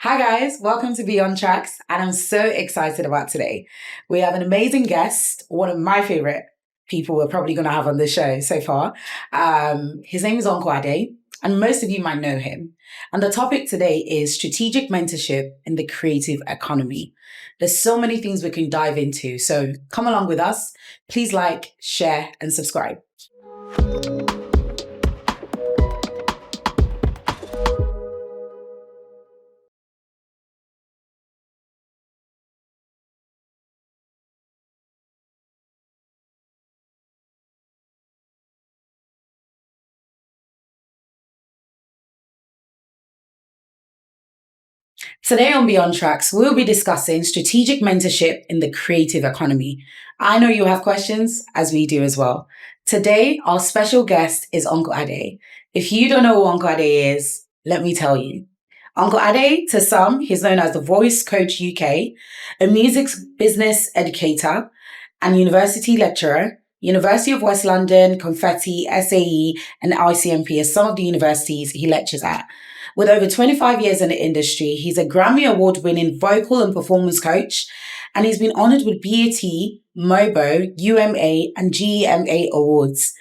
Hi guys, welcome to Beyond Tracks, and I'm so excited about today. We have an amazing guest, one of my favorite people we're probably going to have on the show so far. His name is Uncle Ade, and most of you might know him. And the topic today is strategic mentorship in the creative economy. There's so many things we can dive into, so come along with us. Please like, share, and subscribe. Today on Beyond Tracks, we'll be discussing strategic mentorship in the creative economy. I know you have questions, as we do as well. Today, our special guest is Uncle Ade. If you don't know who Uncle Ade is, let me tell you. Uncle Ade, to some, he's known as the Voice Coach UK, a music business educator and university lecturer. University of West London, Confetti, SAE, and ICMP are some of the universities he lectures at. With over 25 years in the industry, he's a Grammy Award-winning vocal and performance coach, and he's been honored with BET, MOBO, UMA, and GEMA awards.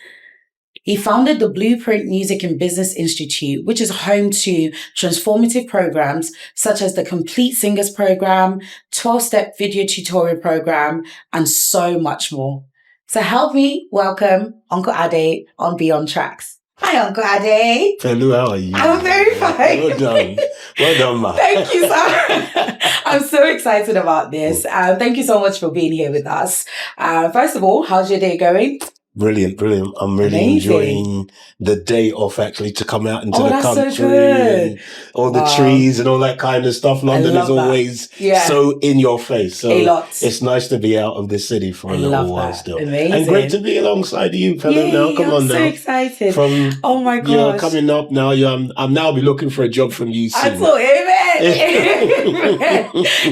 He founded the Blueprint Music and Business Institute, which is home to transformative programs such as the Complete Singers Program, 12-step video tutorial program, and so much more. So help me welcome Uncle Ade on Beyond Tracks. Hi, Uncle Ade. Hello, how are you? I'm very fine. Well done. Well done, ma. Thank you, sir. I'm so excited about this. Thank you so much for being here with us. First of all, how's your day going? Brilliant. I'm really Amazing. enjoying the day off actually to come out into the that's country so good. and all the trees and all that kind of stuff. London love is that. always Yeah. so in your face. So A lot. it's nice to be out of the city for a little while that. still. Amazing. And great to be alongside you, fellow. Yay, Now, come I'm on so now. excited. From Oh my you're gosh. coming up now. I'm now be looking for a job from you soon. I thought, amen.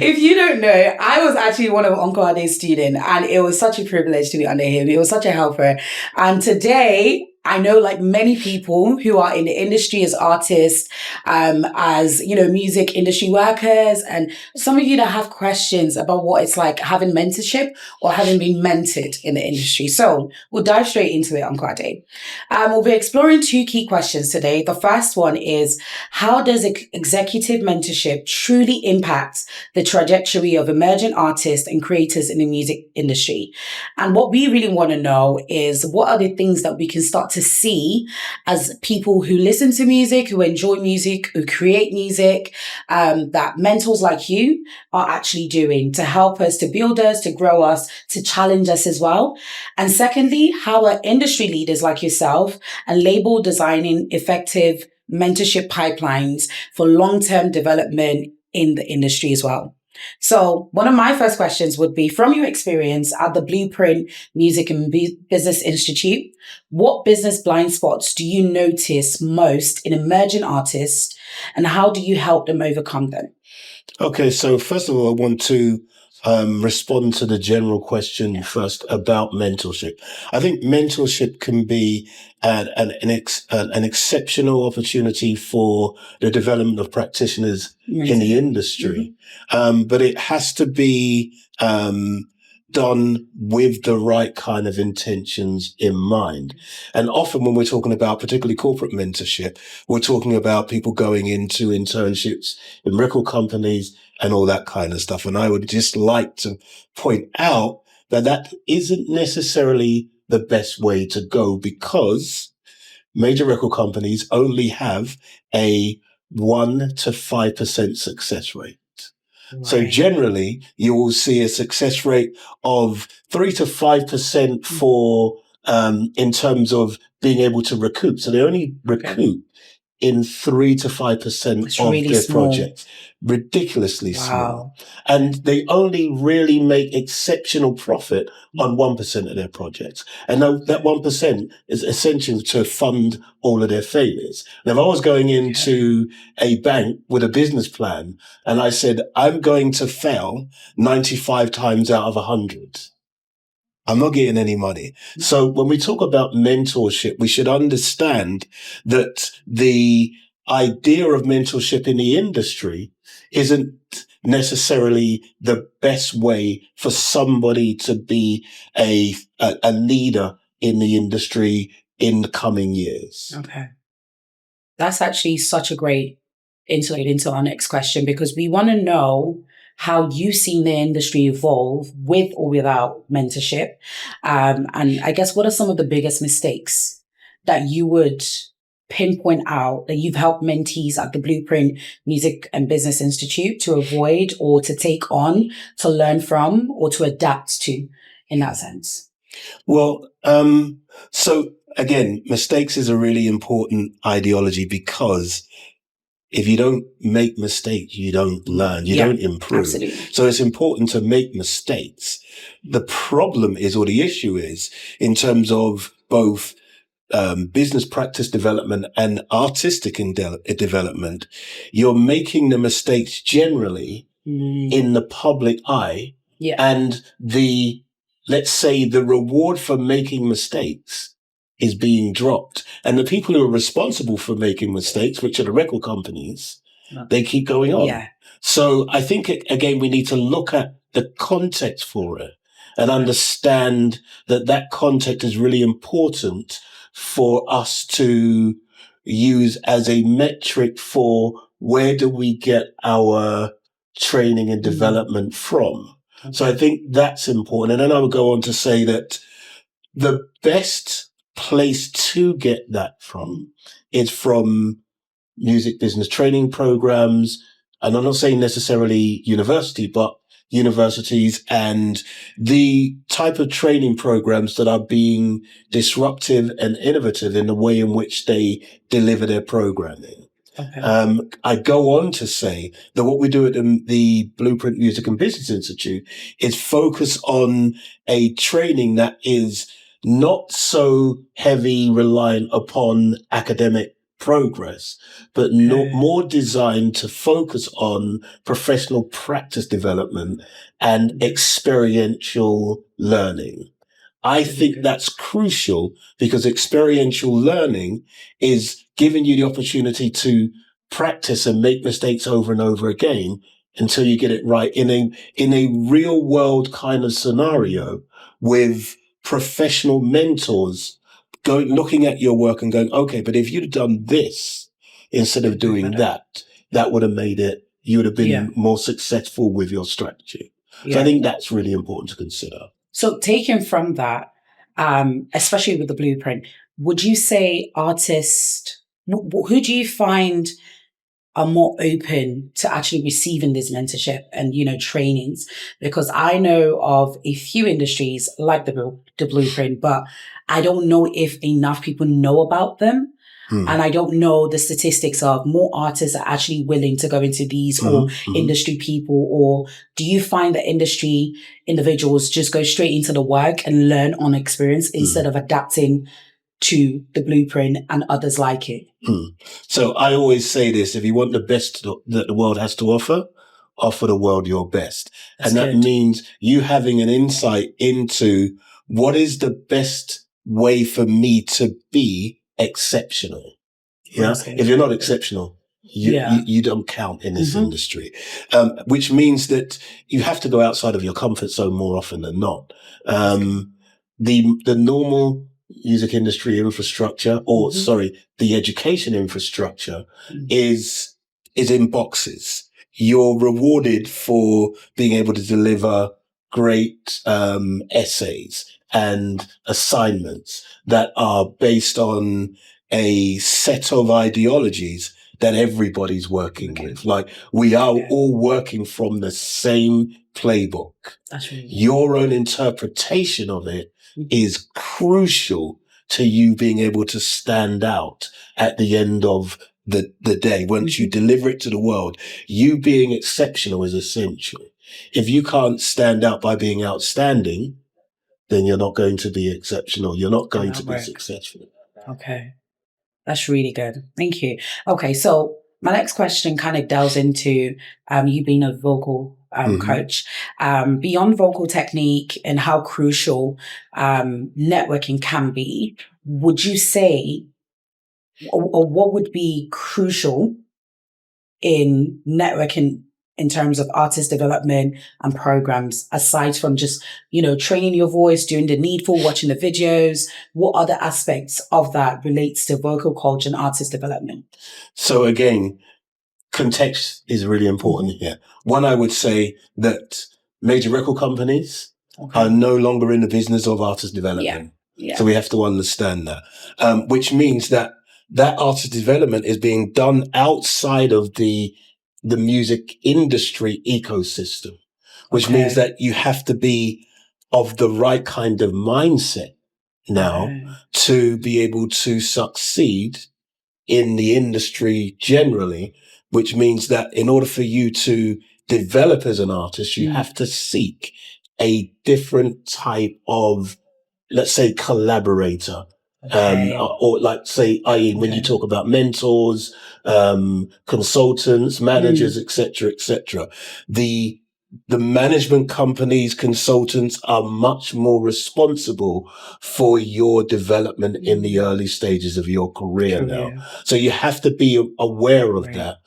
If you don't know, I was actually one of Uncle Ade's students, and it was such a privilege to be under him. He was such a helper. And today, I know like many people who are in the industry as artists, as, music industry workers, and some of you that have questions about what it's like having mentorship or having been mentored in the industry. So we'll dive straight into it, Uncle Ade. We'll be exploring two key questions today. The first one is, how does executive mentorship truly impact the trajectory of emerging artists and creators in the music industry? And what we really want to know is, what are the things that we can start to see as people who listen to music, who enjoy music, who create music, that mentors like you are actually doing to help us, to build us, to grow us, to challenge us as well. And secondly, how are industry leaders like yourself and label designing effective mentorship pipelines for long-term development in the industry as well. So one of my first questions would be, from your experience at the Blueprint Music and Business Institute, what business blind spots do you notice most in emerging artists, and how do you help them overcome them? Okay, so first of all, I want to respond to the general question first about mentorship. I think mentorship can be an exceptional opportunity for the development of practitioners in the industry, but it has to be done with the right kind of intentions in mind. And often when we're talking about particularly corporate mentorship, we're talking about people going into internships in record companies and all that kind of stuff. And I would just like to point out that that isn't necessarily the best way to go, because major record companies only have a 1% to 5% success rate. Right. So generally, you will see a success rate of 3 to 5% for, in terms of being able to recoup. So they only recoup in 3 to 5% of really their small. projects. Ridiculously small. And they only really make exceptional profit on 1% of their projects. And that 1% is essential to fund all of their failures. Now, if I was going into a bank with a business plan and I said, I'm going to fail 95 times out of 100, I'm not getting any money. So when we talk about mentorship, we should understand that the idea of mentorship in the industry isn't necessarily the best way for somebody to be a leader in the industry in the coming years. Okay. That's actually such a great interlude into our next question, because we want to know how you've seen the industry evolve with or without mentorship. And I guess, what are some of the biggest mistakes that you would pinpoint out that you've helped mentees at the Blueprint Music and Business Institute to avoid, or to take on, to learn from, or to adapt to, in that sense? Well, so again, mistakes is a really important ideology, because if you don't make mistakes, you don't learn, you don't improve. Absolutely. So it's important to make mistakes. The problem is, or the issue is, in terms of both business practice development and artistic development, you're making the mistakes generally in the public eye. Yeah. And let's say the reward for making mistakes is being dropped. And the people who are responsible for making mistakes, which are the record companies, they keep going on. Yeah. So I think, again, we need to look at the context for it and understand that context is really important for us to use as a metric for where do we get our training and development from. Okay. So I think that's important. And then I would go on to say that the best place to get that from is from music business training programs. And I'm not saying necessarily university, but universities and the type of training programs that are being disruptive and innovative in the way in which they deliver their programming. Okay. I go on to say that what we do at the Blueprint Music and Business Institute is focus on a training that is not so heavy reliant upon academic progress, but more designed to focus on professional practice development and experiential learning. I think that's crucial, because experiential learning is giving you the opportunity to practice and make mistakes over and over again until you get it right in a real world kind of scenario, with professional mentors looking at your work and going, okay, but if you'd have done this instead of doing that, that would have made it, you would have been more successful with your strategy. So I think that's really important to consider. So taken from that, especially with the Blueprint, would you say artists, who do you find are more open to actually receiving this mentorship and, trainings? Because I know of a few industries like the Blueprint, but I don't know if enough people know about them. And I don't know the statistics of more artists are actually willing to go into these, or industry people, or do you find that industry individuals just go straight into the work and learn on experience instead of adapting to the Blueprint and others like it? So I always say this: if you want the best that the world has to offer the world your best. That's and that good. Means you having an insight into what is the best way for me to be exceptional. Yeah. If you're not exceptional, you don't count in this industry. Which means that you have to go outside of your comfort zone more often than not. The normal music industry infrastructure, or the education infrastructure is in boxes. You're rewarded for being able to deliver great essays and assignments that are based on a set of ideologies that everybody's working with. Like, we are all working from the same playbook. That's really your own interpretation of it is crucial to you being able to stand out at the end of the day. Once you deliver it to the world, you being exceptional is essential. If you can't stand out by being outstanding, then you're not going to be exceptional. You're not going to be successful. Okay. That's really good. Thank you. Okay. So my next question kind of delves into you being a vocal coach. Beyond vocal technique and how crucial networking can be, would you say or what would be crucial in networking in terms of artist development and programs, aside from just, training your voice, doing the needful, watching the videos? What other aspects of that relates to vocal culture and artist development? So again, context is really important here. One, I would say that major record companies are no longer in the business of artist development. Yeah. So we have to understand that, which means that artist development is being done outside of the music industry ecosystem, which means that you have to be of the right kind of mindset now to be able to succeed in the industry generally, which means that in order for you to develop as an artist, you have to seek a different type of, let's say, collaborator. Or like say, i.e. when you talk about mentors, consultants, managers, etc., the management companies, consultants are much more responsible for your development in the early stages of your career now. So you have to be aware of that,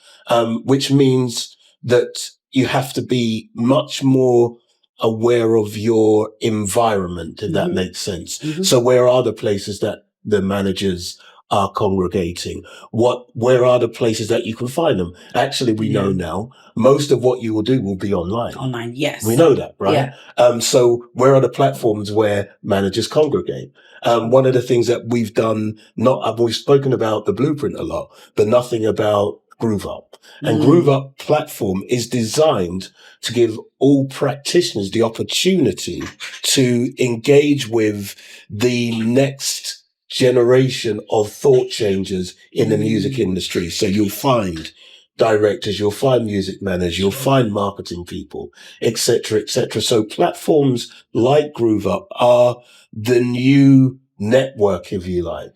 which means that you have to be much more aware of your environment, if that makes sense. So where are the places that the managers are congregating? Where are the places that you can find them? Actually, we know now most of what you will do will be online. Online, yes. We know that, right? So where are the platforms where managers congregate? One of the things that we've done, we've spoken about the blueprint a lot, but nothing about Groove Up. And Groove Up platform is designed to give all practitioners the opportunity to engage with the next generation of thought changers in the music industry. So you'll find directors, you'll find music managers, you'll find marketing people, etc., etc. So platforms like Groove Up are the new network, if you like.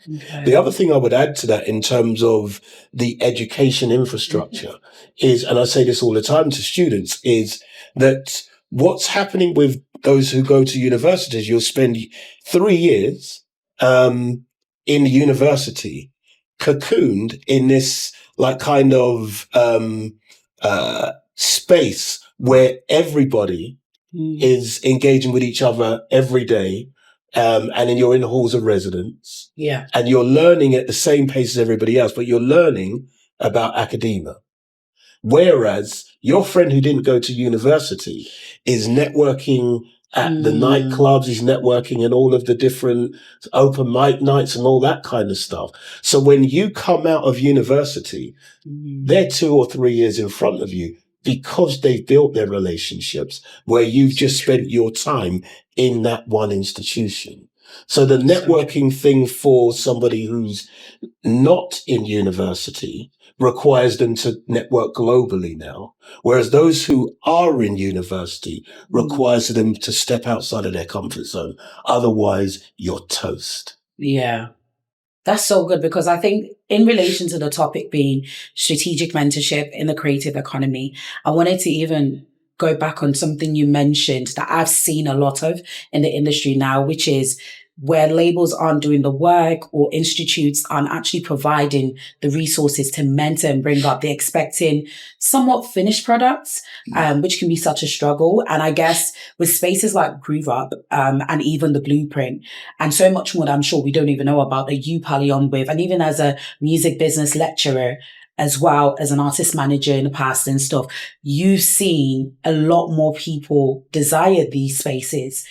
The other thing I would add to that in terms of the education infrastructure is, and I say this all the time to students, is that what's happening with those who go to universities, you'll spend 3 years in the university cocooned in this like kind of space where everybody is engaging with each other every day. And then you're in the halls of residence. And you're learning at the same pace as everybody else, but you're learning about academia. Whereas your friend who didn't go to university is networking at the nightclubs, he's networking in all of the different open mic nights and all that kind of stuff. So when you come out of university, they're 2 or 3 years in front of you because they've built their relationships where you've just spent your time in that one institution. So the networking thing for somebody who's not in university requires them to network globally now, whereas those who are in university requires them to step outside of their comfort zone. Otherwise, you're toast. Yeah. That's so good, because I think in relation to the topic being strategic mentorship in the creative economy, I wanted to even go back on something you mentioned that I've seen a lot of in the industry now, which is where labels aren't doing the work or institutes aren't actually providing the resources to mentor and bring up. They're expecting somewhat finished products, which can be such a struggle. And I guess with spaces like Groove Up, and even the Blueprint, and so much more that I'm sure we don't even know about, that you pally on with, and even as a music business lecturer, as well as an artist manager in the past and stuff, you've seen a lot more people desire these spaces,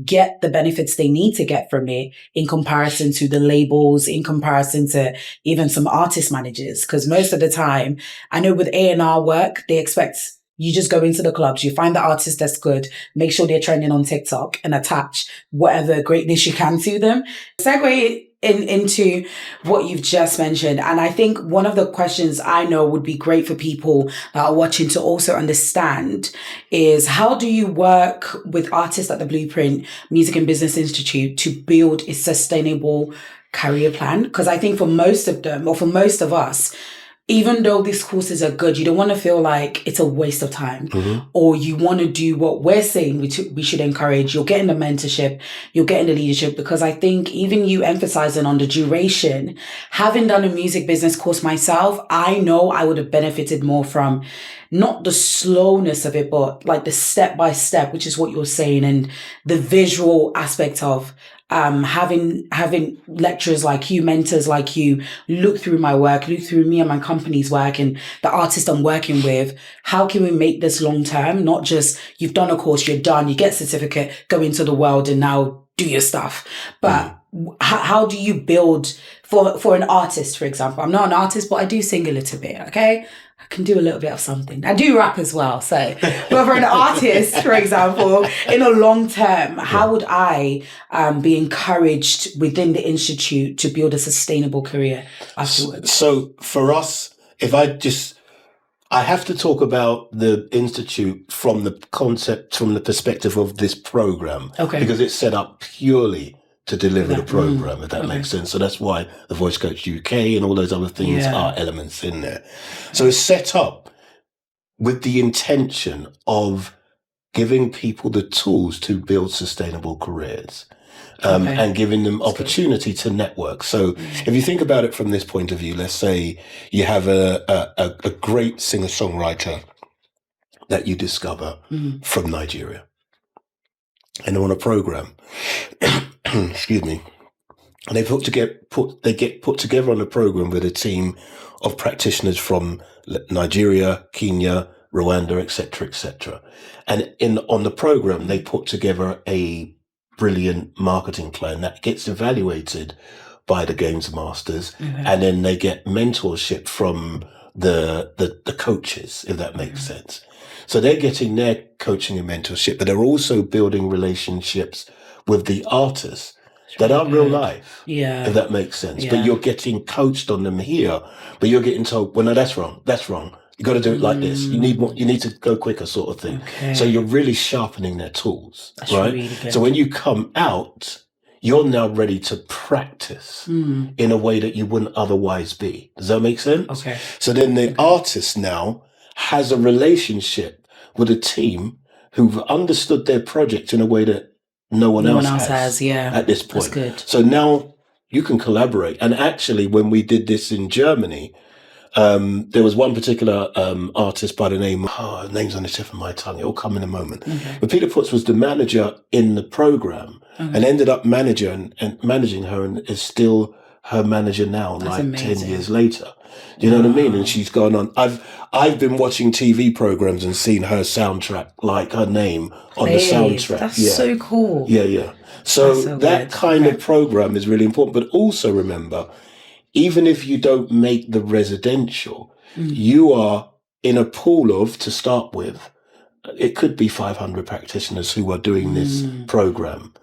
get the benefits they need to get from it in comparison to the labels, in comparison to even some artist managers. Because most of the time, I know with A&R work, they expect you just go into the clubs, you find the artist that's good, make sure they're trending on TikTok, and attach whatever greatness you can to them. Segue into what you've just mentioned. And I think one of the questions I know would be great for people that are watching to also understand is, how do you work with artists at the Blueprint Music and Business Institute to build a sustainable career plan? Because I think for most of them, or for most of us, even though these courses are good, you don't want to feel like it's a waste of time, or you want to do what we're saying we should encourage. You're getting the mentorship, you're getting the leadership, because I think even you emphasizing on the duration, having done a music business course myself, I know I would have benefited more from not the slowness of it, but like the step by step, which is what you're saying, and the visual aspect of having lecturers like you, mentors like you, look through my work, look through me and my company's work and the artist I'm working with. How can we make this long term? Not just you've done a course, you're done, you get a certificate, go into the world and now do your stuff. But how do you build for an artist, for example? I'm not an artist, but I do sing a little bit, okay? I can do a little bit of something. I do rap as well. So, but for an artist, for example, in a long term, how would I be encouraged within the institute to build a sustainable career afterwards? So for us, I have to talk about the institute from the perspective of this program, because it's set up purely to deliver the program, if that makes sense. So that's why the Voice Coach UK and all those other things are elements in there. So it's set up with the intention of giving people the tools to build sustainable careers. And giving them opportunity to network. So if you think about it from this point of view, let's say you have a great singer-songwriter that you discover from Nigeria, and they're on a program. Excuse me. And they get put together on a program with a team of practitioners from Nigeria, Kenya, Rwanda, etc., etc. And on the program, they put together a brilliant marketing plan that gets evaluated by the games masters, and then they get mentorship from the coaches, if that makes sense. So they're getting their coaching and mentorship, but they're also building relationships with the artists that are real life, if that makes sense. But you're getting coached on them here, but you're getting told, well, no, that's wrong. You got to do it like this. You need to go quicker, sort of thing. So you're really sharpening their tools, right? Really good. So when you come out, you're now ready to practice in a way that you wouldn't otherwise be. Does that make sense? So then the artist now has a relationship with a team who've understood their project in a way that no one else has at this point. That's good. So now you can collaborate. And actually, when we did this in Germany, there was one particular artist by the name, name's on the tip of my tongue, it'll come in a moment. But Peter Putz was the manager in the program and ended up managing her, and is still her manager now, that's like amazing. 10 years later. Do you know what I mean? And she's gone on. I've been watching TV programs and seen her soundtrack, like her name on the soundtrack. That's so cool. Yeah. So that kind of program is really important. But also remember, even if you don't make the residential, you are in a pool of, to start with, it could be 500 practitioners who are doing this program,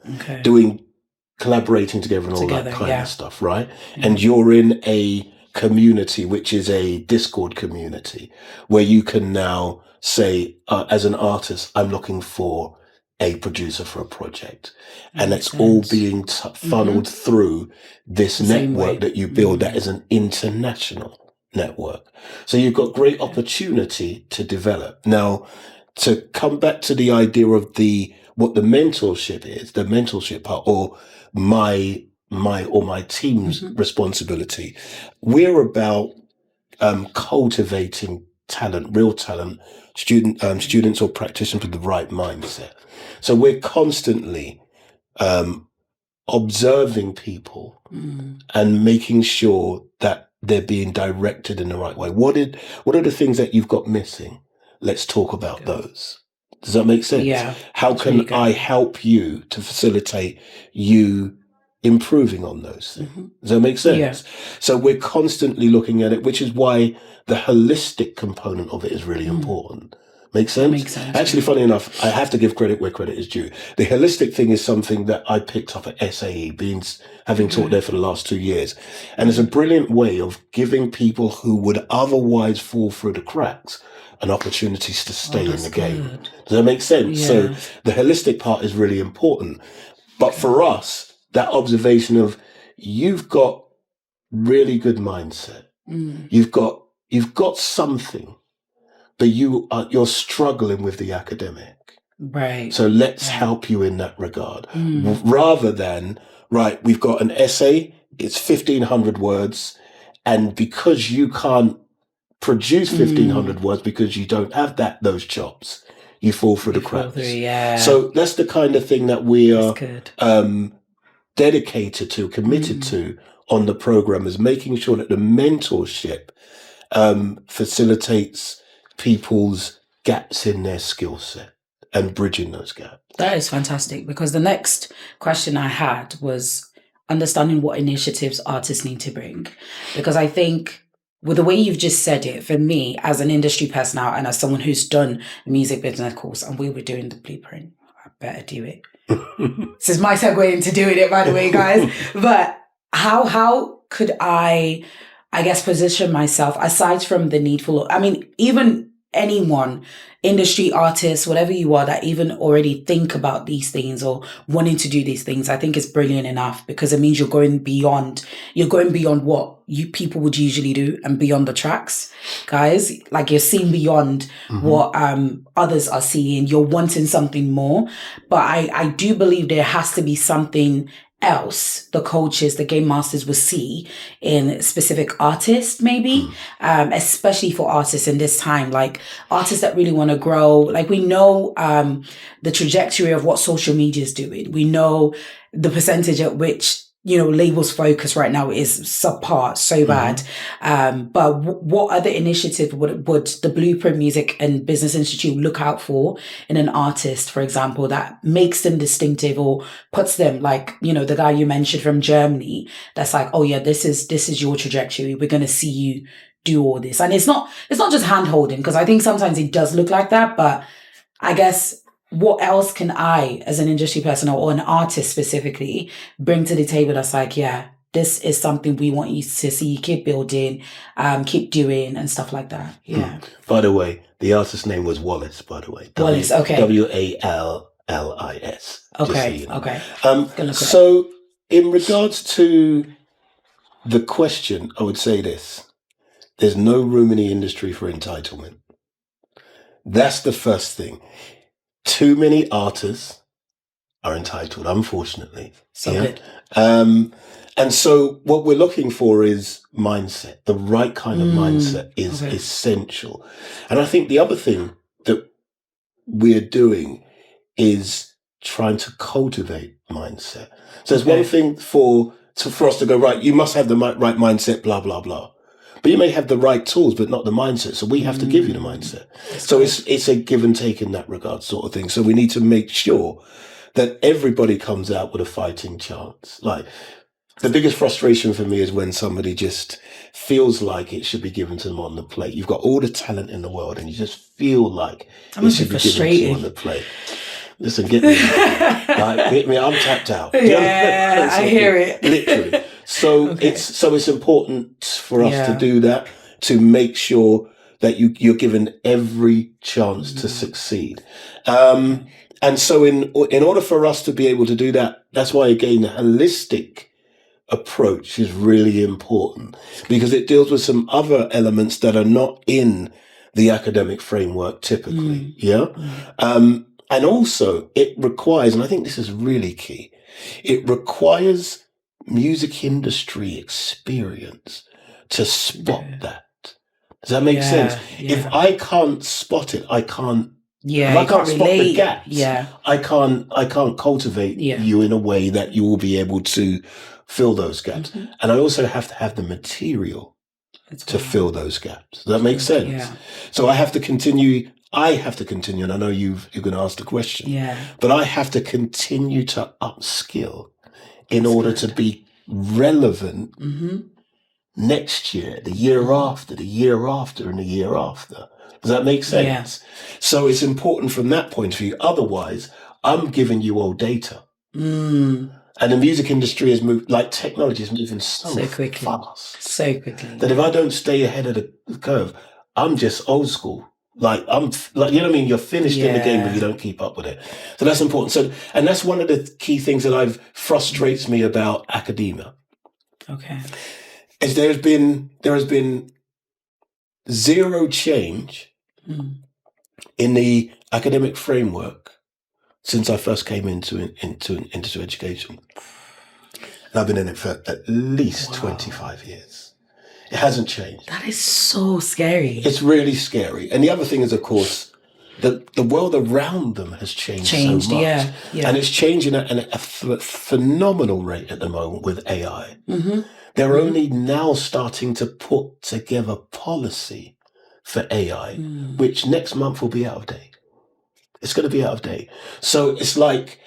collaborating together and all that kind of stuff, right? And you're in a community, which is a Discord community, where you can now say, as an artist, I'm looking for a producer for a project. And it's all being funneled through this network that you build that is an international network. So you've got great opportunity to develop. Now, to come back to the idea of what the mentorship is, the mentorship part, or my team's responsibility, we're about cultivating talent, real talent, students or practitioners with the right mindset. So we're constantly observing people and making sure that they're being directed in the right way. What are the things that you've got missing? Let's talk about those. Does that make sense? Yeah. How can I help you to facilitate you improving on those things? Does that make sense? Yeah. So we're constantly looking at it, which is why the holistic component of it is really important. Make sense? Makes sense. Actually, funny enough, I have to give credit where credit is due. The holistic thing is something that I picked up at SAE, having taught there for the last 2 years. And it's a brilliant way of giving people who would otherwise fall through the cracks an opportunity to stay in the game. Good. Does that make sense? Yeah. So the holistic part is really important. But for us, that observation of you've got really good mindset. You've got you've got something, but you're struggling with the academic. Right. So let's help you in that regard. Mm. Rather than, right, we've got an essay, it's 1,500 words, and because you can't produce 1,500 words because you don't have those chops, you fall through the cracks. Yeah. So that's the kind of thing that we are dedicated to, committed to on the program, is making sure that the mentorship facilitates people's gaps in their skill set and bridging those gaps. That is fantastic, because the next question I had was understanding what initiatives artists need to bring. Because I think with the way you've just said it, for me, as an industry person now and as someone who's done a music business course, and we were doing the blueprint, I better do it. This is my segue into doing it, by the way, guys. But how could I guess, position myself aside from the needful? I mean, even anyone, industry artists, whatever you are, that even already think about these things or wanting to do these things, I think is brilliant enough, because it means you're going beyond what you people would usually do and beyond the tracks, guys. Like, you're seeing beyond what others are seeing. You're wanting something more. But I do believe there has to be something else the coaches, the game masters will see in specific artists, maybe, especially for artists in this time, like artists that really want to grow. Like, we know the trajectory of what social media is doing. We know the percentage at which, labels focus right now is subpar, so bad. But what other initiative would the Blueprint Music and Business Institute look out for in an artist, for example, that makes them distinctive or puts them, like, the guy you mentioned from Germany, that's like, oh yeah, this is your trajectory. We're going to see you do all this. And it's not just hand holding, because I think sometimes it does look like that, but I guess, what else can I, as an industry person or an artist specifically, bring to the table that's like, yeah, this is something we want you to see, keep building, keep doing, and stuff like that. Yeah. By the way, the artist's name was Wallace, by the way. Wallace, okay. Wallis. Okay, okay. So in regards to the question, I would say this. There's no room in the industry for entitlement. That's the first thing. Too many artists are entitled, unfortunately. Good. And so what we're looking for is mindset. The right kind of mindset is essential. And I think the other thing that we're doing is trying to cultivate mindset. So there's one thing for us to go, right, you must have the right mindset, blah, blah, blah. But you may have the right tools, but not the mindset. So we have to give you the mindset. So it's a give and take in that regard, sort of thing. So we need to make sure that everybody comes out with a fighting chance. Like, the biggest frustration for me is when somebody just feels like it should be given to them on the plate. You've got all the talent in the world and you just feel like it should be given to you on the plate. Listen, get me. I'm tapped out. Yeah, I hear it. Literally. So it's important for us to do that, to make sure that you're given every chance to succeed. And so in order for us to be able to do that, that's why, again, the holistic approach is really important, because it deals with some other elements that are not in the academic framework typically. And also it requires, and I think this is really key, it requires music industry experience to spot that. Does that make sense? Yeah. If I can't spot it, I can't. If I can't spot the gaps, I can't cultivate you in a way that you will be able to fill those gaps. And I also have to have the material to fill those gaps. Does that make sense? Yeah. So I have to continue, and I know you're going to ask the question, but I have to continue to upskill in order to be relevant next year, the year after, the year after, and the year after. Does that make sense? Yeah. So it's important from that point of view. Otherwise, I'm giving you old data. And the music industry has moved, like technology is moving so quickly, fast. So quickly. That if I don't stay ahead of the curve, I'm just old school. Like, you know what I mean? You're finished in the game if you don't keep up with it. So that's important. So, and that's one of the key things that frustrates me about academia. Okay. Is there has been zero change in the academic framework since I first came into education. And I've been in it for at least 25 years. It hasn't changed. That is so scary. It's really scary. And the other thing is, of course, the world around them has changed so much. Yeah. And it's changing at a phenomenal rate at the moment with AI. They're only now starting to put together policy for AI, which next month will be out of date. It's going to be out of date. So it's like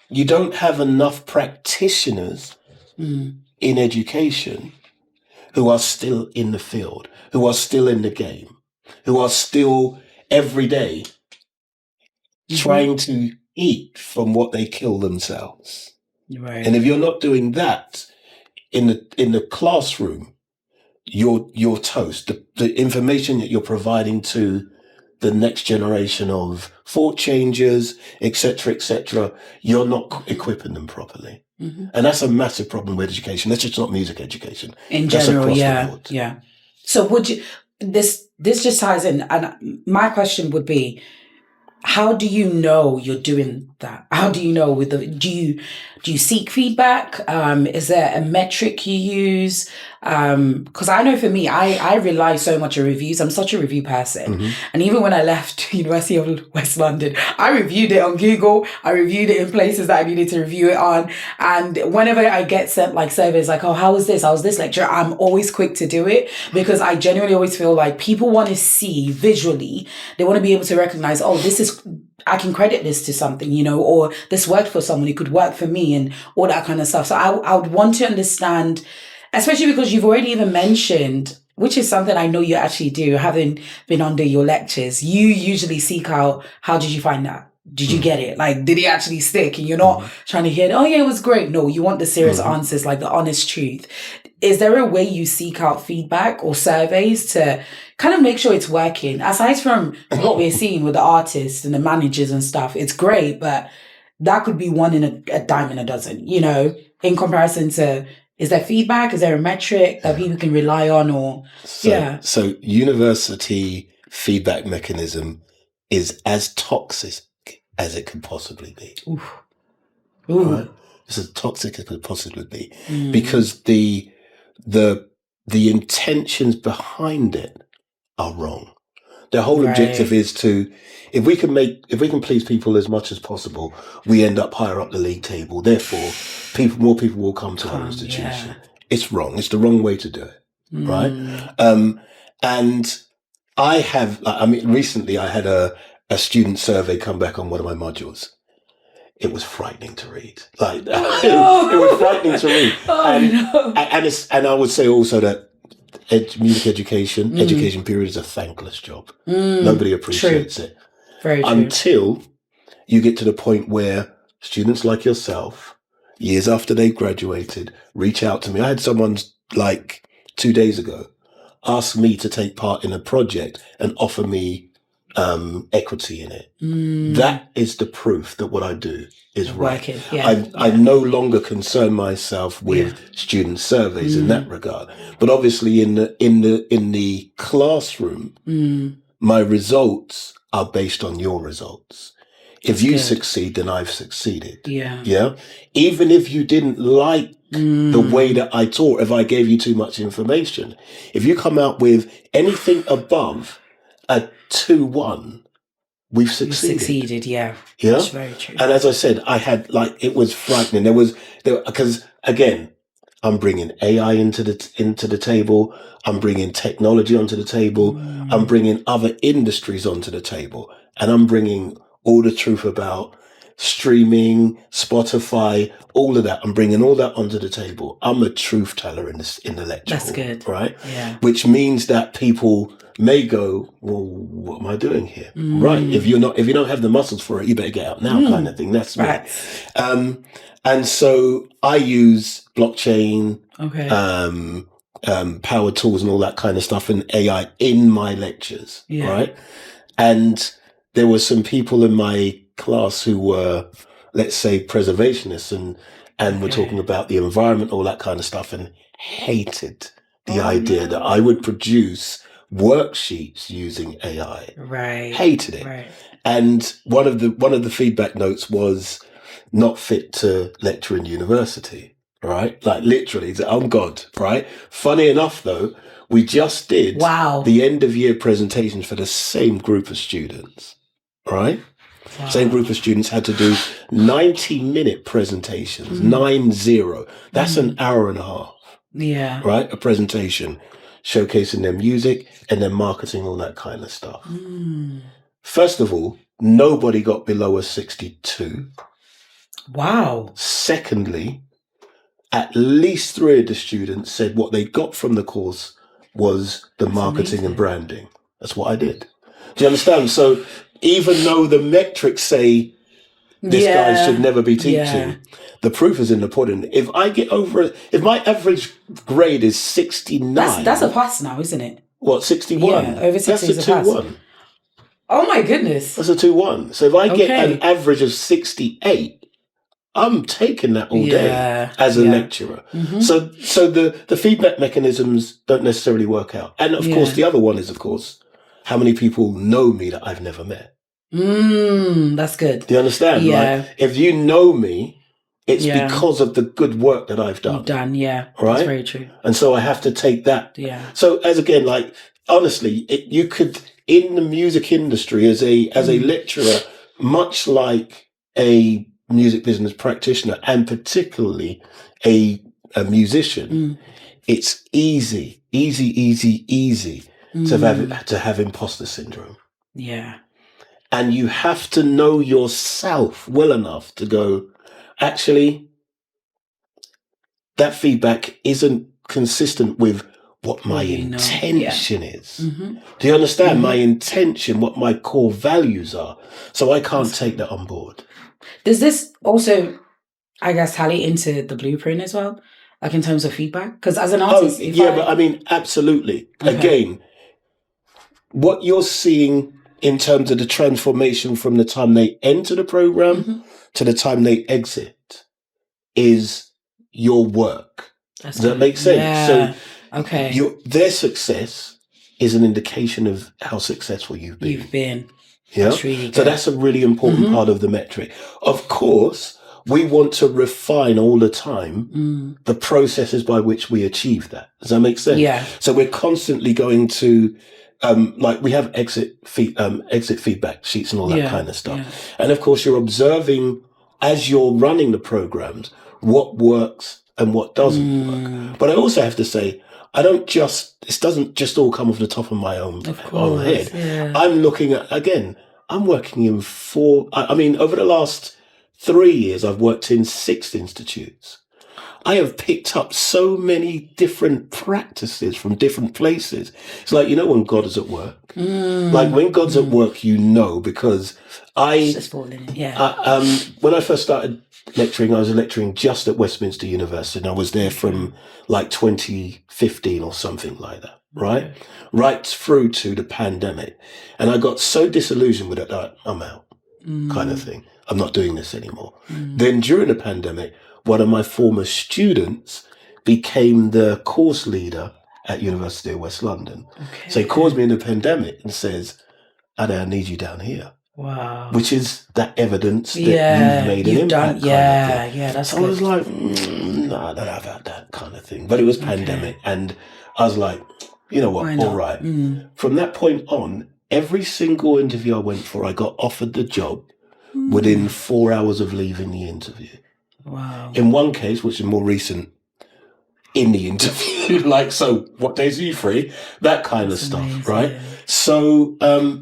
you don't have enough practitioners in education who are still in the field, who are still in the game, who are still every day trying to eat from what they kill themselves. Right. And if you're not doing that in the classroom, you're toast. The information that you're providing to the next generation of thought changers, etc., you're not equipping them properly. And that's a massive problem with education. That's just not music education. In That's general, across the yeah. board. Yeah. So would you, this just ties in, and my question would be, how do you know you're doing that? How do you know do you seek feedback? Is there a metric you use? Because I know for me, I rely so much on reviews. I'm such a review person. And even when I left University of West London, I reviewed it on Google. I reviewed it in places that I needed to review it on. And whenever I get sent like surveys like, oh, how was this? How was this lecture? I'm always quick to do it because I genuinely always feel like people want to see visually. They want to be able to recognize, oh, I can credit this to something, or this worked for someone, it could work for me and all that kind of stuff. So I would want to understand, especially because you've already even mentioned, which is something I know you actually do, having been under your lectures, you usually seek out, how did you find that? Did you get it? Like, did it actually stick? And you're not trying to hear, oh yeah, it was great. No, you want the serious answers, like the honest truth. Is there a way you seek out feedback or surveys to kind of make sure it's working? Aside from what we're seeing with the artists and the managers and stuff, it's great, but that could be one in a dime in a dozen, in comparison to, is there feedback? Is there a metric that people can rely on So university feedback mechanism is as toxic as it can possibly be. Right? It's as toxic as it could possibly be because the intentions behind it are wrong. The whole objective is to, if we can please people as much as possible, we end up higher up the league table. Therefore, more people will come to our institution. Yeah. It's wrong. It's the wrong way to do it. Right. And recently I had a student survey come back on one of my modules. It was frightening to read. It was frightening to read. And I would say also that music education period is a thankless job. Nobody appreciates it. Very true. Until you get to the point where students like yourself, years after they graduated, reach out to me. I had someone 2 days ago ask me to take part in a project and offer me equity in it. That is the proof that what I do is right. I no longer concern myself with student surveys in that regard. But obviously in the classroom, my results are based on your results. If you succeed, then I've succeeded. Yeah. Even if you didn't like the way that I taught, if I gave you too much information, if you come out with anything above a 2-1, we've succeeded. Yeah. That's very true. And as I said, I had it was frightening. Because again, I'm bringing AI into the table. I'm bringing technology onto the table. I'm bringing other industries onto the table, and I'm bringing all the truth about streaming, Spotify, all of that. I'm bringing all that onto the table. I'm a truth teller in the lecture. That's good. Right? Yeah. Which means that people may go, well, what am I doing here? Right. If you don't have the muscles for it, you better get out now, kind of thing. That's right. Me. And so I use blockchain, power tools and all that kind of stuff and AI in my lectures. Yeah. Right. And there were some people in my class who were, let's say, preservationists and were talking about the environment, all that kind of stuff, and hated the idea that I would produce worksheets using AI. Right. Hated it. Right. And one of the feedback notes was not fit to lecture in university, right? Like literally, I'm God, right? Funny enough, though, we just did the end of year presentations for the same group of students, right? Wow. Same group of students had to do 90-minute presentations, 90. That's an hour and a half. Yeah. Right? A presentation showcasing their music and their marketing, all that kind of stuff. First of all, nobody got below a 62. Wow. Secondly, at least 3 of the students said what they got from the course was the marketing and branding. That's what I did. Do you understand? So even though the metrics say this guy should never be teaching, the proof is in the pudding. If I get if my average grade is 69. That's a pass now, isn't it? What, 61? Yeah, over 60 is a pass. 2-1. Oh my goodness. That's a 2-1. So if I get an average of 68, I'm taking that all day as a lecturer. So the feedback mechanisms don't necessarily work out. And of course, the other one is, of course, how many people know me that I've never met. That's good. Do you understand? Yeah. Like, if you know me, it's because of the good work that I've done. You've done, yeah. Right? That's very true. And so I have to take that. Yeah. So honestly, you could, in the music industry as a lecturer, much like a music business practitioner and particularly a musician, it's easy to have imposter syndrome. Yeah. And you have to know yourself well enough to go, actually, that feedback isn't consistent with what my intention is. Do you understand? My intention, what my core values are. So I can't take that on board. Does this also, I guess, tally into the blueprint as well? Like in terms of feedback? Because as an artist... but I mean, absolutely. Okay. Again, what you're seeing in terms of the transformation from the time they enter the program to the time they exit is your work. Does that make sense? Yeah. So their success is an indication of how successful you've been. Yeah. That's really good. So that's a really important part of the metric. Of course, we want to refine all the time the processes by which we achieve that. Does that make sense? Yeah. So we're constantly going to we have exit feedback sheets and all that kind of stuff. Yeah. And of course, you're observing as you're running the programs what works and what doesn't work. But I also have to say, this doesn't just all come off the top of my own head. Yeah. I'm looking at, again, I'm working in over the last 3 years, I've worked in 6 institutes. I have picked up so many different practices from different places. It's like, when God is at work. Like when God's at work, because when I first started lecturing, I was lecturing just at Westminster University, and I was there from like 2015 or something like that, right? Right through to the pandemic. And I got so disillusioned with it that I'm out, kind of thing. I'm not doing this anymore. Then during the pandemic, one of my former students became the course leader at University of West London. Okay. So he calls me in the pandemic and says, Ade, I need you down here. Wow. Which is that evidence that you've made an impact. That's so good. I was like, no, I don't have that kind of thing. But it was pandemic. And I was like, you know what, all right. From that point on, every single interview I went for, I got offered the job within 4 hours of leaving the interview. Wow. In one case, which is more recent, in the interview, like, so what days are you free? That kind of stuff, amazing. Right? So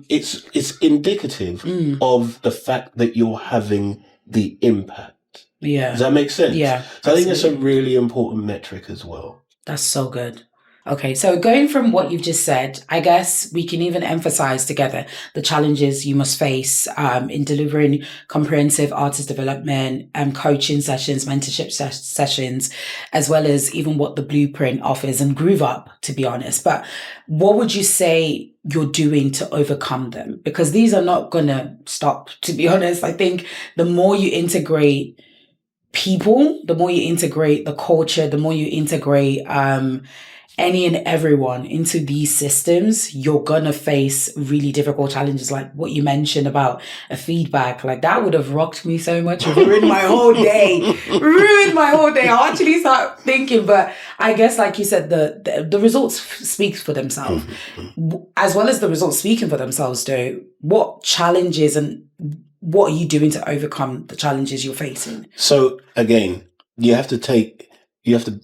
it's indicative of the fact that you're having the impact. Yeah. Does that make sense? Yeah. So I think it's a really important metric as well. That's so good. Okay, so going from what you've just said, I guess we can even emphasize together the challenges you must face in delivering comprehensive artist development and coaching sessions, mentorship sessions, as well as even what the blueprint offers and Groove Up, to be honest. But what would you say you're doing to overcome them? Because these are not going to stop, to be honest. I think the more you integrate people, the more you integrate the culture, the more you integrate any and everyone into these systems, you're gonna face really difficult challenges, like what you mentioned about a feedback. Like that would have rocked me so much, ruined my whole day. Ruined my whole day. I'll actually start thinking, but I guess like you said, the results speak for themselves. As well as the results speaking for themselves though, what challenges and what are you doing to overcome the challenges you're facing? So again, you have to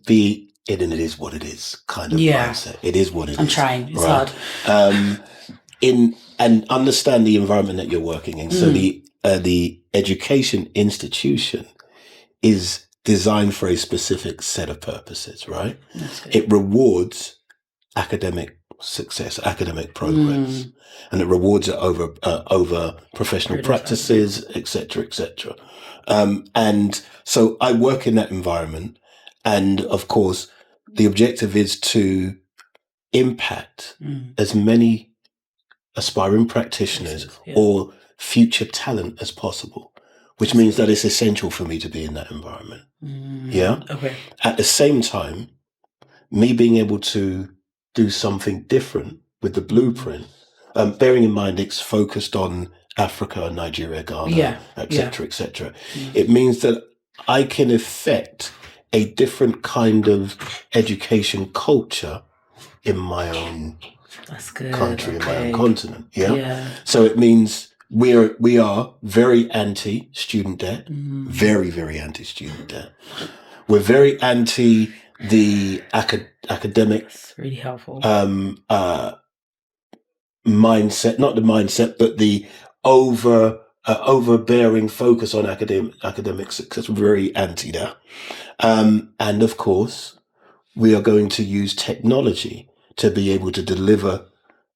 be it and it is what it is kind of mindset. It is what it is. I'm trying. It's hard. And understand the environment that you're working in. So the education institution is designed for a specific set of purposes, right? It rewards academic success, academic progress, and it rewards it over professional practices, etc., etc. And so I work in that environment, and of course, the objective is to impact as many aspiring practitioners or future talent as possible, which means that it's essential for me to be in that environment. Yeah. Okay. At the same time, me being able to do something different with the blueprint, bearing in mind it's focused on Africa, Nigeria, Ghana, etc., etc. It means that I can effect a different kind of education culture in my own country, in my own continent. Yeah. So it means we are very anti-student debt, very, very anti-student debt. We're very anti the academic. That's really helpful. Mindset, not the mindset, but the overbearing focus on academic success. We're very anti that. And of course, we are going to use technology to be able to deliver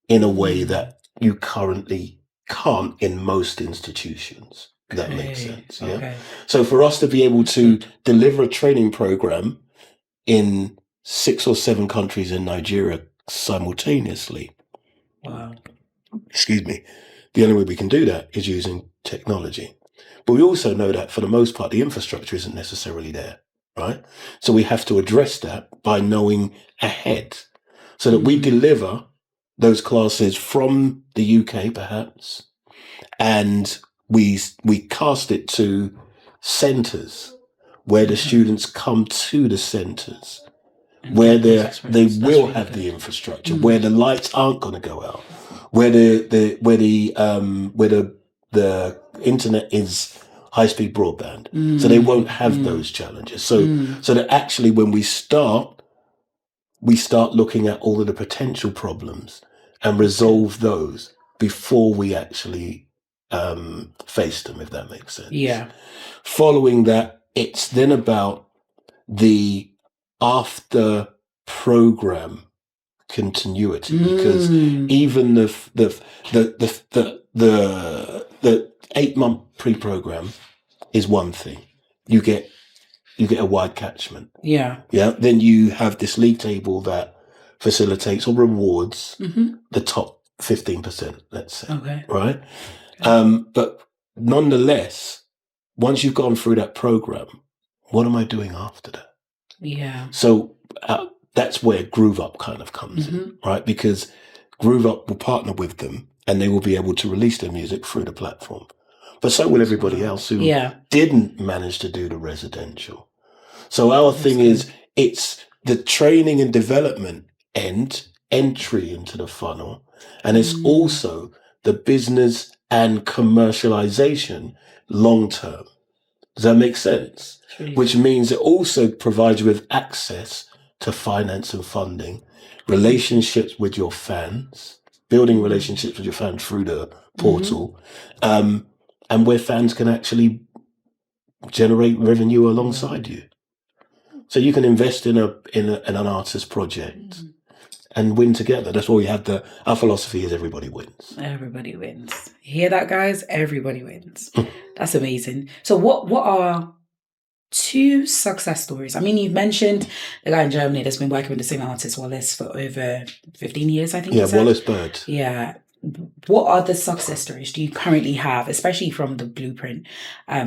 in a way that you currently can't in most institutions. That makes sense. Yeah. Okay. So for us to be able to deliver a training program in 6 or 7 countries in Nigeria simultaneously. Wow. Excuse me. The only way we can do that is using technology. But we also know that for the most part, the infrastructure isn't necessarily there, right? So we have to address that by knowing ahead so that we deliver those classes from the UK, perhaps, and we cast it to centres where the students come to the centres, where they will have the infrastructure, where the lights aren't going to go out, where the internet is high-speed broadband, so they won't have those challenges. So that actually when we start looking at all of the potential problems and resolve those before we actually face them, if that makes sense. Yeah. Following that, it's then about the after program continuity, because even the 8-month pre-program is one thing. You get a wide catchment. Yeah. Then you have this league table that facilitates or rewards the top 15%, let's say. Okay. Right? But nonetheless, once you've gone through that program, what am I doing after that? Yeah. So that's where Groove Up kind of comes in, right? Because Groove Up will partner with them and they will be able to release their music through the platform. But so will everybody else who didn't manage to do the residential. So our thing is, it's the training and development entry into the funnel. And it's also the business and commercialization long term. Does that make sense? Which means it also provides you with access to finance and funding, relationships with your fans, building relationships with your fans through the portal, and where fans can actually generate revenue alongside you. So you can invest in an artist project and win together. That's why we have our philosophy is everybody wins. Everybody wins. You hear that, guys? Everybody wins. That's amazing. So what are 2 success stories? I mean, you've mentioned the guy in Germany that's been working with the singer artist Wallace for over 15 years, I think. Yeah, Wallace Bird. Yeah. What are the success stories do you currently have, especially from the Blueprint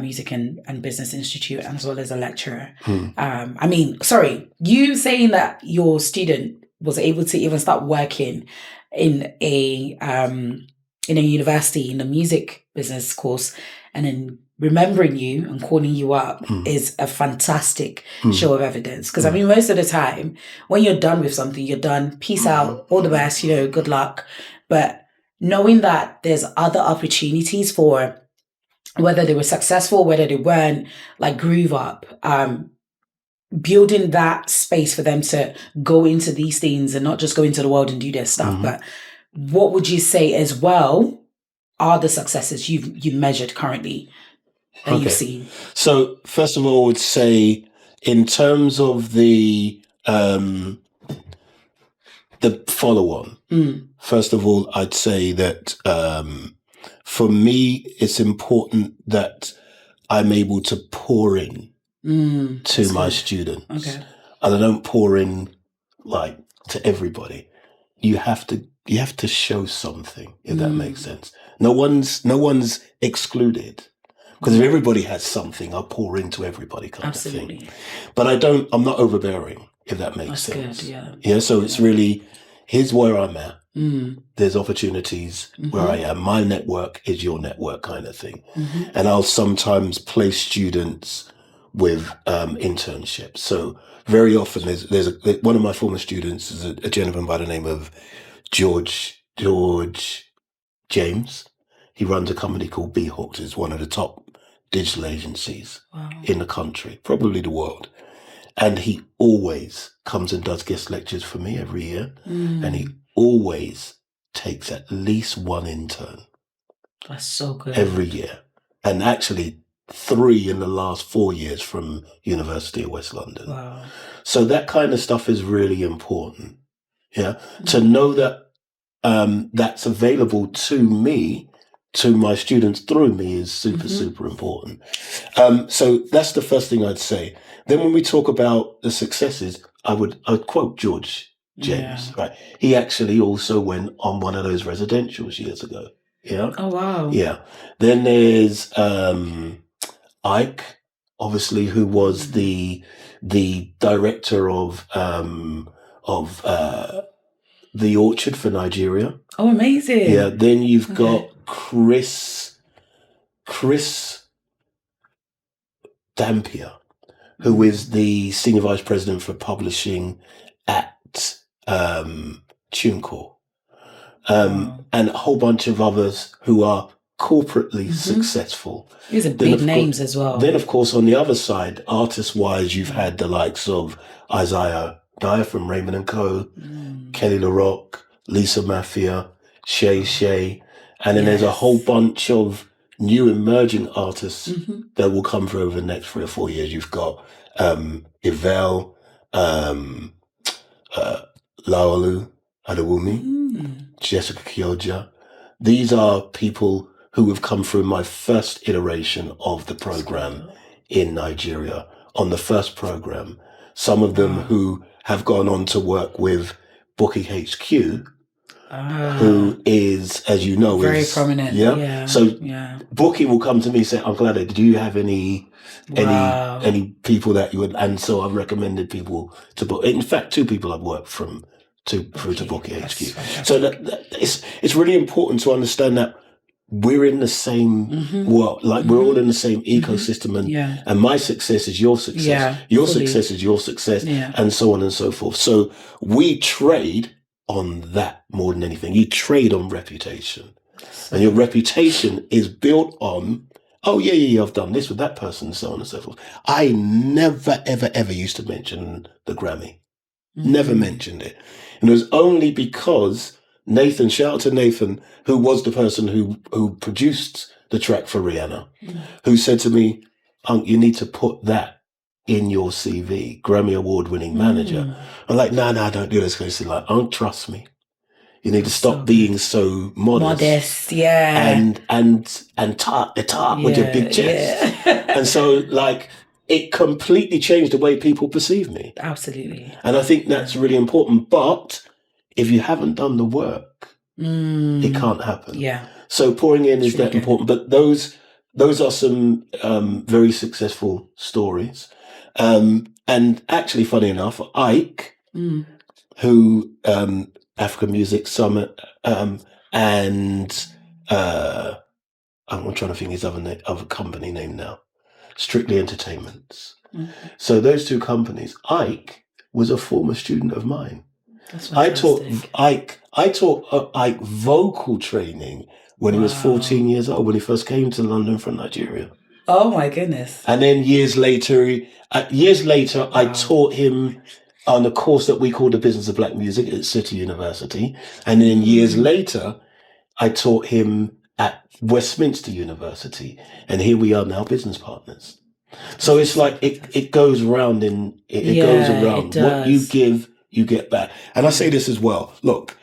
Music and Business Institute, as well as a lecturer? I mean, sorry, you saying that your student was able to even start working in a university in the music business course, and then remembering you and calling you up is a fantastic show of evidence. Because I mean, most of the time when you're done with something, you're done, peace out, all the best, good luck. But knowing that there's other opportunities for whether they were successful, whether they weren't, like Groove Up, building that space for them to go into these things and not just go into the world and do their stuff. But what would you say as well are the successes you've measured currently that you've seen? So first of all, I would say in terms of the follow-on, first of all, I'd say that for me, it's important that I'm able to pour in to my students. Okay. And I don't pour in like to everybody. You have to show something, if that makes sense. No one's excluded. Because if everybody has something, I'll pour into everybody kind of thing. But I'm not overbearing, if that makes sense. Good, yeah. Yeah, so it's really, here's where I'm at. There's opportunities where I am. My network is your network kind of thing. And I'll sometimes place students with internships. So very often there's one of my former students is a gentleman by the name of George James. He runs a company called Beehawks. It's one of the top digital agencies in the country, probably the world. And he always comes and does guest lectures for me every year. And he always takes at least one intern. That's so good. Every year. And actually 3 in the last 4 years from University of West London. Wow. So that kind of stuff is really important. Yeah. To know that that's available to me, to my students through me is super important. So that's the first thing I'd say. Then when we talk about the successes, I'd quote George James, right? He actually also went on one of those residentials years ago. Yeah. Oh, wow. Yeah. Then there's Ike, obviously, who was the director of the Orchard for Nigeria. Oh, amazing. Yeah. Then you've got Chris Dampier, who is the senior vice president for publishing at TuneCore. And a whole bunch of others who are corporately successful. These are big names as well. Then, of course, on the other side, artist-wise, you've had the likes of Isaiah Dyer from Raymond & Co., Kelly LaRock, Lisa Mafia, Shay, and then there's a whole bunch of new emerging artists that will come through over the next 3 or 4 years. You've got Yvelle, Laolu Adewumi, Jessica Kyoja. These are people who have come through my first iteration of the program in Nigeria, on the first program. Some of them who have gone on to work with Booking HQ, who is, as you know, very prominent. Yeah. So Booking will come to me and say, Uncle Ade, do you have any people that you would? And so I've recommended people to book. In fact, 2 people I've worked through to Booking HQ. So that it's really important to understand that we're in the same world, like we're all in the same ecosystem, and my success is your success, your success is your success, and so on and so forth. So we trade on that more than anything. You trade on reputation, and your reputation is built on, I've done this with that person, and so on and so forth. I never, ever used to mention the Grammy. Never mentioned it. And it was only because Nathan, shout out to Nathan, who was the person who produced the track for Rihanna, who said to me, you need to put that in your CV, Grammy Award-winning manager. I'm like, no, don't do this. Because like, don't trust me. You need to stop being so modest. And talk with your big chest. And so like, it completely changed the way people perceive me. Absolutely. And I think that's really important. But if you haven't done the work, it can't happen. Yeah. So pouring in is that important. But those are some very successful stories. And actually, funny enough, Ike, who African Music Summit, and I'm trying to think his other company name now. Strictly Entertainments. Mhm. So those two companies. Ike was a former student of mine. That's I taught fantastic. Ike vocal training when he was 14 years old, when he first came to London from Nigeria. Oh my goodness. And then years later, I taught him on a course that we call the Business of Black Music at City University. And then years later, I taught him at Westminster University. And here we are now, business partners. So it's like it goes around it goes around. What you give, you get back. And I say this as well. Look,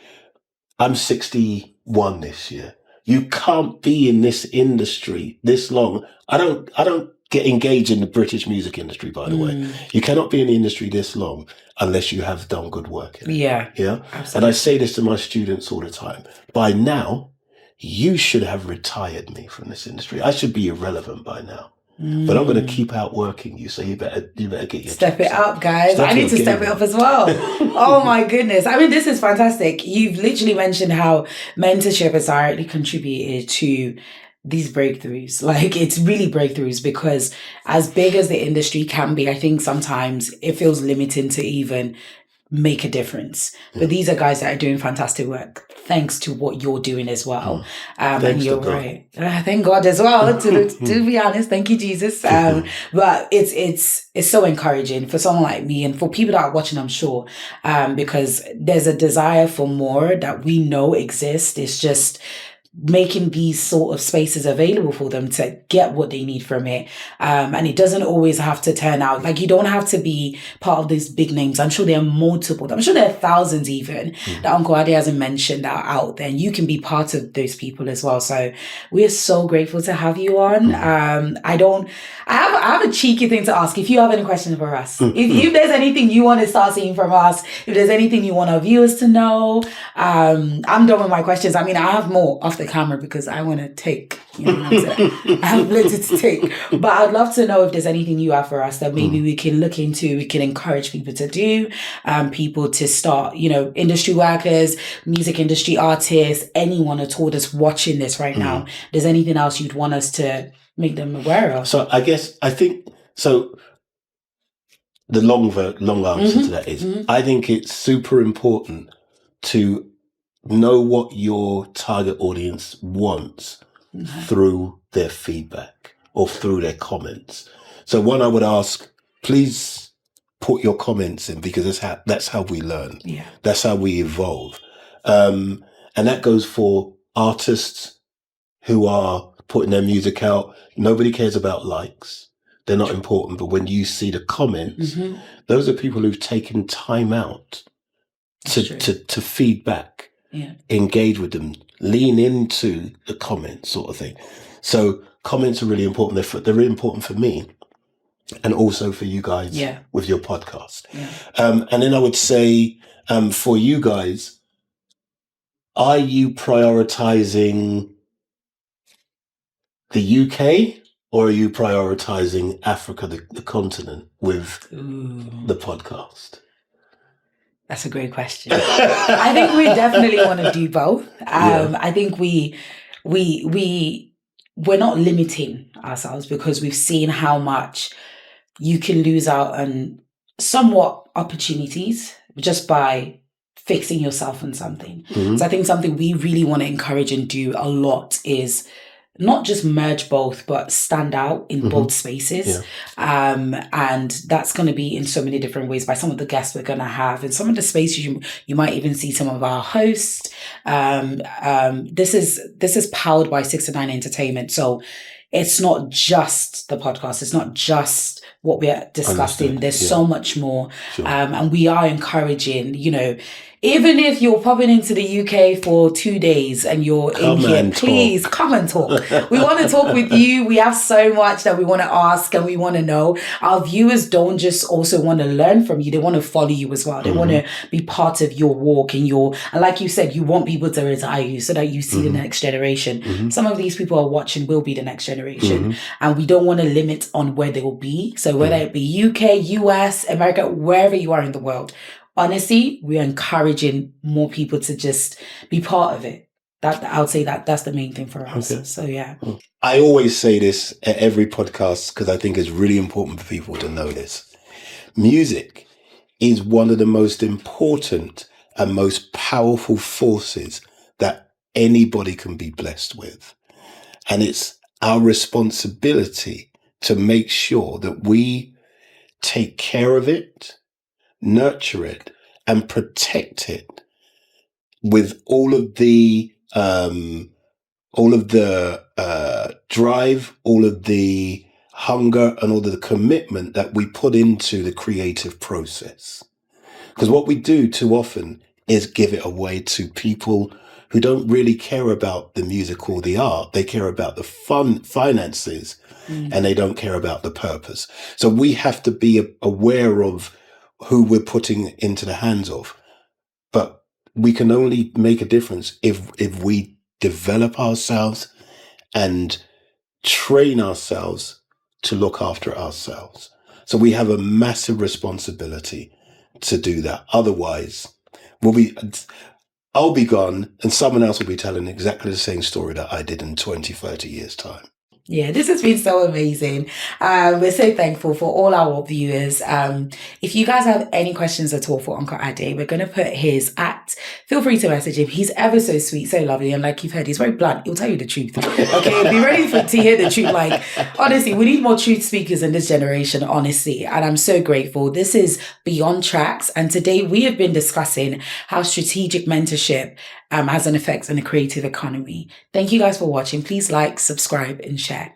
I'm 61 this year. You can't be in this industry this long. I don't get engaged in the British music industry, by the way. You cannot be in the industry this long unless you have done good work in it. Yeah. Absolutely. And I say this to my students all the time. By now, you should have retired me from this industry. I should be irrelevant by now. But I'm going to keep outworking you, so you better get your step it up, guys. I need to step it up as well. Oh my goodness. I mean, this is fantastic. You've literally mentioned how mentorship has directly contributed to these breakthroughs. Like, it's really breakthroughs, because as big as the industry can be, I think sometimes it feels limiting to even make a difference. But these are guys that are doing fantastic work thanks to what you're doing as well. And you're right. Thank God as well, to be honest. Thank you, Jesus. But it's so encouraging for someone like me, and for people that are watching, I'm sure, because there's a desire for more that we know exists. It's just making these sort of spaces available for them to get what they need from it. And it doesn't always have to turn out, like, you don't have to be part of these big names. I'm sure there are multiple. I'm sure there are thousands even that Uncle Ade hasn't mentioned that are out there, and you can be part of those people as well. So we are so grateful to have you on. I have a cheeky thing to ask. If you have any questions for us, if there's anything you want to start seeing from us, if there's anything you want our viewers to know, I'm done with my questions. I mean, I have more off the camera because I want to take, you know what I'm saying? I have plenty to take, but I'd love to know if there's anything you have for us that maybe we can look into, we can encourage people to do, people to start, industry workers, music industry artists, anyone at all that's watching this right now. There's anything else you'd want us to make them aware of? So I think the long answer to that is, I think it's super important to know what your target audience wants through their feedback or through their comments. So one, I would ask, please put your comments in, because that's how we learn. Yeah. That's how we evolve. And that goes for artists who are putting their music out. Nobody cares about likes. They're not important. But when you see the comments, those are people who've taken time out to feedback, engage with them, lean into the comments, sort of thing. So comments are really important. They're really important for me, and also for you guys with your podcast. And then I would say, for you guys, are you prioritizing the UK, or are you prioritizing Africa, the continent, with the podcast? That's a great question. I think we definitely want to do both. I think we're not limiting ourselves, because we've seen how much you can lose out on somewhat opportunities just by fixing yourself on something. So I think something we really want to encourage and do a lot is not just merge both, but stand out in both spaces. And that's going to be in so many different ways by some of the guests we're going to have. In some of the spaces, you might even see some of our hosts. This is powered by 69 Entertainment. So it's not just the podcast. It's not just what we're discussing. There's so much more. And we are encouraging, even if you're popping into the UK for 2 days and you're in here, please come and talk. We want to talk with you. We have so much that we want to ask and we want to know. Our viewers don't just also want to learn from you. They want to follow you as well. They want to be part of your walk and like you said, you want people to retire you so that you see the next generation. Some of these people are watching will be the next generation. And we don't want to limit on where they will be. So whether it be UK, US, America, wherever you are in the world, honestly, we're encouraging more people to just be part of it. That I would say that's the main thing for us. Okay. So yeah. I always say this at every podcast because I think it's really important for people to know this. Music is one of the most important and most powerful forces that anybody can be blessed with. And it's our responsibility to make sure that we take care of it, nurture it, and protect it with all of the drive, all of the hunger, and all of the commitment that we put into the creative process. Because what we do too often is give it away to people who don't really care about the music or the art. They care about the finances, and they don't care about the purpose. So we have to be aware of who we're putting into the hands of. But we can only make a difference if we develop ourselves and train ourselves to look after ourselves. So we have a massive responsibility to do that. Otherwise, I'll be gone and someone else will be telling exactly the same story that I did in 20, 30 years' time. Yeah, this has been so amazing. We're so thankful for all our viewers. If you guys have any questions at all for Uncle Ade, we're going to put his at. Feel free to message him. He's ever so sweet, so lovely. And like you've heard, he's very blunt. He'll tell you the truth. Okay, be ready to hear the truth. Like, honestly, we need more truth speakers in this generation, honestly. And I'm so grateful. This is Beyond Tracks. And today we have been discussing how strategic mentorship has an effect on the creative economy. Thank you guys for watching. Please like, subscribe, and share.